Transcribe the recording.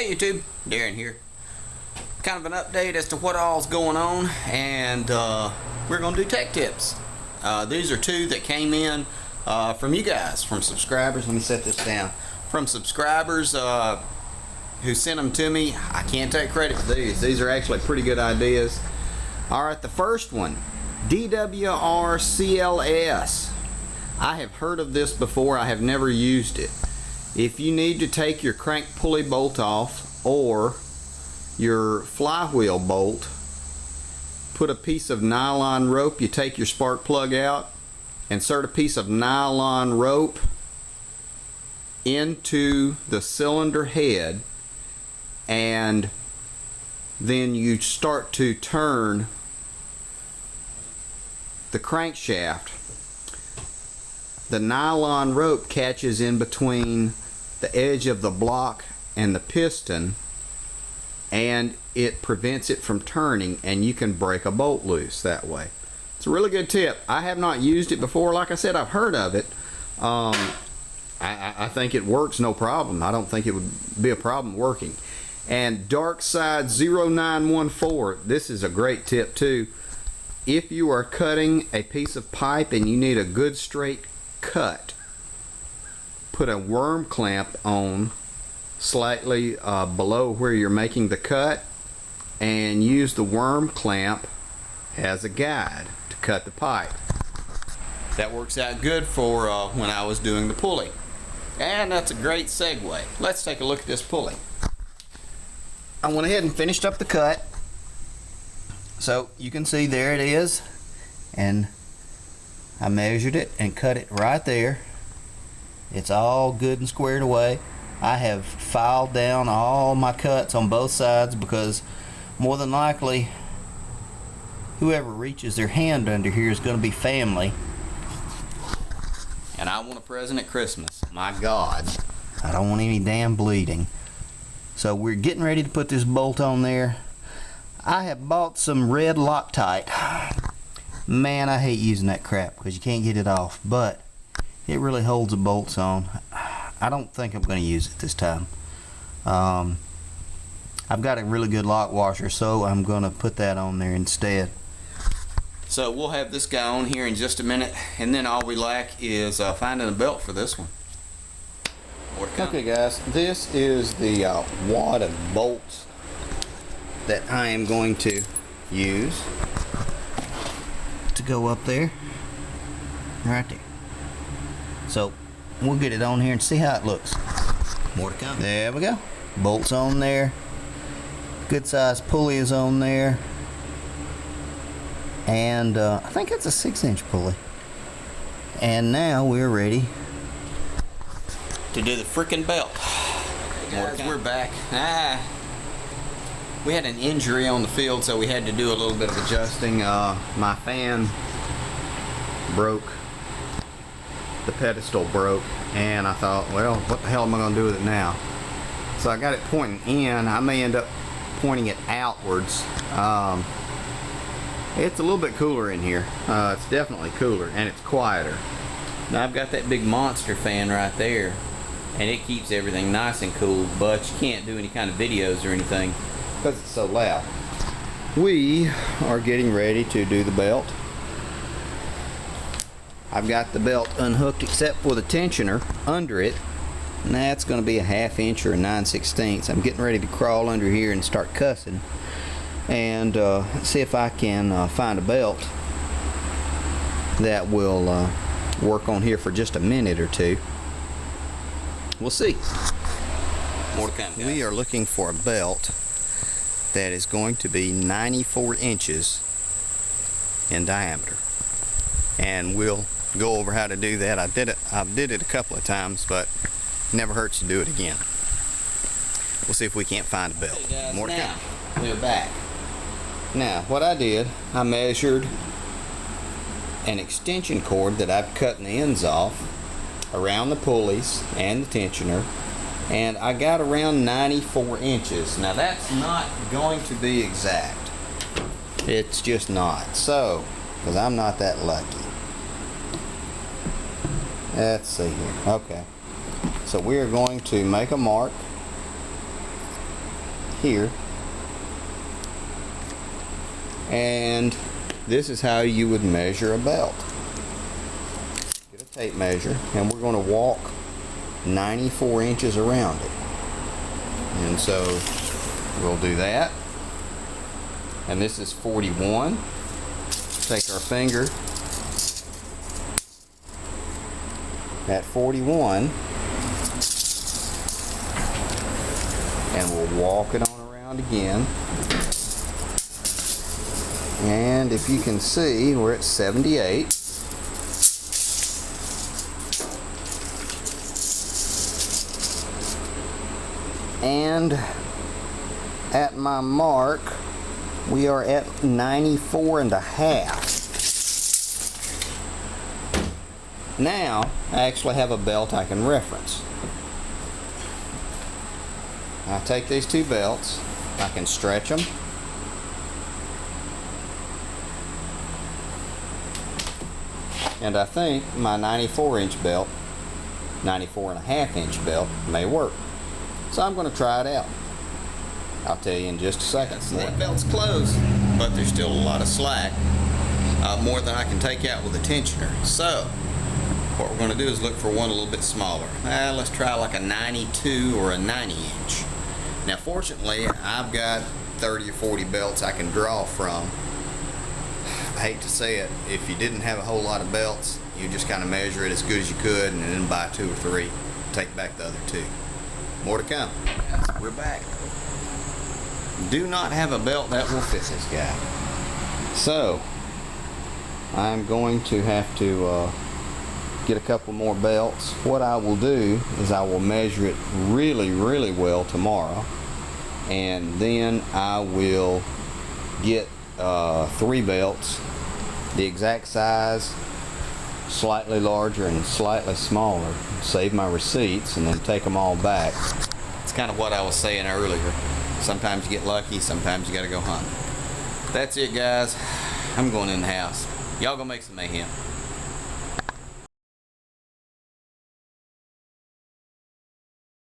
Hey YouTube, Darren here. Kind of an update as to what all's going on, and we're going to do tech tips. These are two that came in from you guys, from subscribers. Let me set this down. From subscribers who sent them to me. I can't take credit for these. These are actually pretty good ideas. Alright, the first one, DWR-CLS. I have heard of this before. I have never used it. If you need to take your crank pulley bolt off or your flywheel bolt, put a piece of nylon rope. You take your spark plug out, insert a piece of nylon rope into the cylinder head, and then you start to turn the crankshaft. The nylon rope catches in between the edge of the block and the piston, and it prevents it from turning, and you can break a bolt loose that way. It's a really good tip. I have not used it before. Like I said, I've heard of it. I think it works no problem. I don't think it would be a problem working. And Darkside0914, this is a great tip too. If you are cutting a piece of pipe and you need a good straight cut, put a worm clamp on slightly below where you're making the cut, and use the worm clamp as a guide to cut the pipe. That works out good for when I was doing the pulley. And that's a great segue. Let's take a look at this pulley. I went ahead and finished up the cut. So you can see there it is, and I measured it and cut it right there. It's all good and squared away. I have filed down all my cuts on both sides because more than likely whoever reaches their hand under here is going to be family. And I want a present at Christmas. My God. I don't want any damn bleeding. So we're getting ready to put this bolt on there. I have bought some red Loctite. Man, I hate using that crap because you can't get it off, but it really holds the bolts on. I don't think I'm going to use it this time. I've got a really good lock washer, so I'm going to put that on there instead. So we'll have this guy on here in just a minute, and then all we lack is finding a belt for this one. Okay guys, this is the wad of bolts that I am going to use to go up there, right there. So we'll get it on here and see how it looks. More to come. There we go. Bolts on there. Good size pulley is on there. And I think it's a 6-inch pulley. And now we're ready to do the freaking belt. Guys, we're back. We had an injury on the field, so we had to do a little bit of adjusting. My fan broke. The pedestal broke, and I thought, well, what the hell am I going to do with it now? So I got it pointing in. I may end up pointing it outwards. It's a little bit cooler in here. It's definitely cooler, and it's quieter. Now I've got that big monster fan right there, and it keeps everything nice and cool, but you can't do any kind of videos or anything because it's so loud. We are getting ready to do the belt. I've got the belt unhooked except for the tensioner under it, and that's going to be a 1/2 inch or a 9/16. I'm getting ready to crawl under here and start cussing and see if I can find a belt that will work on here for just a minute or two. We'll see. More to come, guys. We are looking for a belt that is going to be 94 inches in diameter, and we'll go over how to do that. I did it a couple of times, but never hurts to do it again. We'll see if we can't find a belt. Hey guys, more to come. We're back. Now what I did, I measured an extension cord that I've cut the ends off around the pulleys and the tensioner, and I got around 94 inches. Now that's not going to be exact. It's just not. So, because I'm not that lucky. Let's see here. Okay. So we are going to make a mark here. And this is how you would measure a belt. Get a tape measure, and we're going to walk 94 inches around it. And so we'll do that. And this is 41. Take our finger at 41 and we'll walk it on around again. And if you can see, we're at 78. And at my mark, we are at 94 and a half. Now, I actually have a belt I can reference. I take these two belts, I can stretch them. And I think my 94-inch belt, 94.5-inch belt may work. So I'm going to try it out. I'll tell you in just a second. So that belt's closed, but there's still a lot of slack, more than I can take out with a tensioner. So what we're going to do is look for one a little bit smaller. Let's try like a 92 or a 90-inch. Now fortunately, I've got 30 or 40 belts I can draw from. I hate to say it, if you didn't have a whole lot of belts, you just kind of measure it as good as you could and then buy 2 or 3, take back the other 2. More to come. We're back. Do not have a belt that will fit this guy. So I'm going to have to get a couple more belts. What I will do is I will measure it really, really well tomorrow, and then I will get 3 belts, the exact size, slightly larger and slightly smaller, save my receipts, and then take them all back. It's kind of what I was saying earlier. Sometimes you get lucky, sometimes you gotta go hunt. That's it, guys. I'm going in the house. Y'all go make some mayhem.